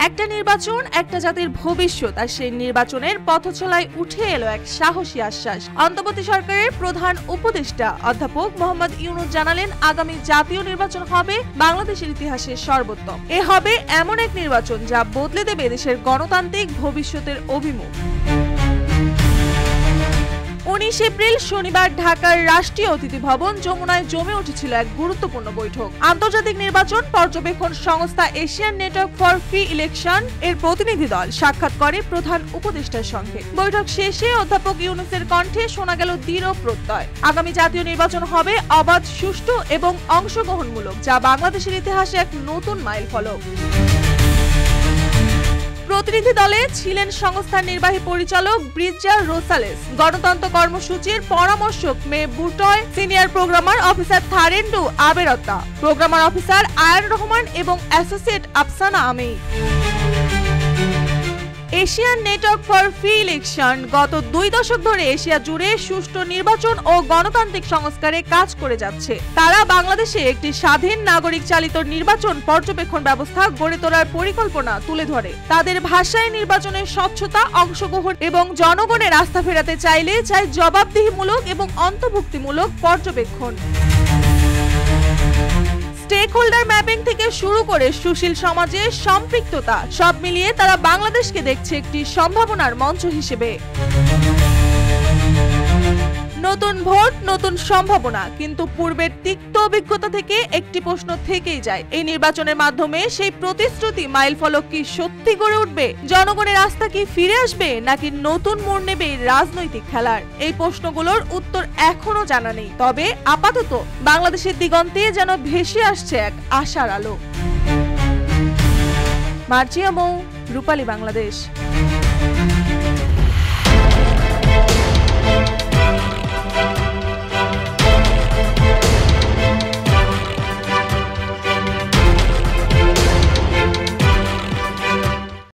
একটা নির্বাচন একটা জাতির ভবিষ্যৎ, আর সেই নির্বাচনের পথচলায় উঠে এলো এক সাহসী আশ্বাস। অন্তর্বর্তী সরকারের প্রধান উপদেষ্টা অধ্যাপক মোহাম্মদ ইউনূস জানালেন, আগামী জাতীয় নির্বাচন হবে বাংলাদেশের ইতিহাসের সর্বোত্তম। এ হবে এমন এক নির্বাচন যা বদলে দেবে দেশের গণতান্ত্রিক ভবিষ্যতের অভিমুখ। 19 এপ্রিল শনিবার ঢাকার রাষ্ট্রীয় অতিথি ভবন যমুনায় জমে উঠেছিল এক গুরুত্বপূর্ণ বৈঠক। আন্তর্জাতিক নির্বাচন পর্যবেক্ষণ সংস্থা Asian network for free election এর প্রতিনিধি দল সাক্ষাৎ করে প্রধান উপদেষ্টার সঙ্গে। বৈঠক শেষে অধ্যাপক ইউনূসের কণ্ঠে শোনা গেল দৃঢ় প্রত্যয়, আগামী জাতীয় নির্বাচন হবে অবাধ, সুষ্ঠু এবং অংশগ্রহণমূলক, যা বাংলাদেশের ইতিহাসে এক নতুন মাইলফলক। প্রতিনিধি দলে ছিলেন সংস্থার নির্বাহী পরিচালক ব্রিজা রোসালেস, গণতন্ত্র কর্মসূচির পরামর্শক মে বুটয়, সিনিয়র প্রোগ্রামার অফিসার থারেন্ডু আবেরত্তা, প্রোগ্রামার অফিসার আয়ার রহমান এবং অ্যাসোসিয়েট আফসানা আমেই। Asian network for free election গত 2 দশক ধরে এশিয়া জুড়ে সুষ্ঠু নির্বাচন ও গণতান্ত্রিক সংস্কারে কাজ করে যাচ্ছে। তারা বাংলাদেশে একটি স্বাধীন নাগরিক চালিত নির্বাচন পর্যবেক্ষণ ব্যবস্থা গড়ে তোলার পরিকল্পনা তুলে ধরে। তাদের ভাষায় নির্বাচনের স্বচ্ছতা, অংশগ্রহণ এবং জনগণের আস্থা ফেরাতে চাইলে চাই জবাবদিহিমূলক এবং অন্তর্ভুক্তিমূলক পর্যবেক্ষণ। স্টেকহোল্ডার ম্যাপিং থেকে শুরু করে সুশীল সমাজের সম্পৃক্ততা, সব মিলিয়ে তারা বাংলাদেশকে দেখছে একটি সম্ভাবনার মঞ্চ হিসেবে। নতুন ভোট, নতুন সম্ভাবনা, কিন্তু পূর্বের তিক্ত অভিজ্ঞতা থেকে একটি প্রশ্ন থেকেই যায়, এই নির্বাচনের মাধ্যমে সেই প্রতিশ্রুতি মাইলফলক কি সত্যি গড়ে উঠবে? জনগণের আস্থা কি ফিরে আসবে, নাকি নতুন মোড় নেবে রাজনৈতিক খেলার? এই প্রশ্নগুলোর উত্তর এখনো জানা নেই, তবে আপাতত বাংলাদেশের দিগন্তে যেন ভেসে আসছে এক আশার আলো। মার্জিয়া মৌ, রূপালী বাংলাদেশ।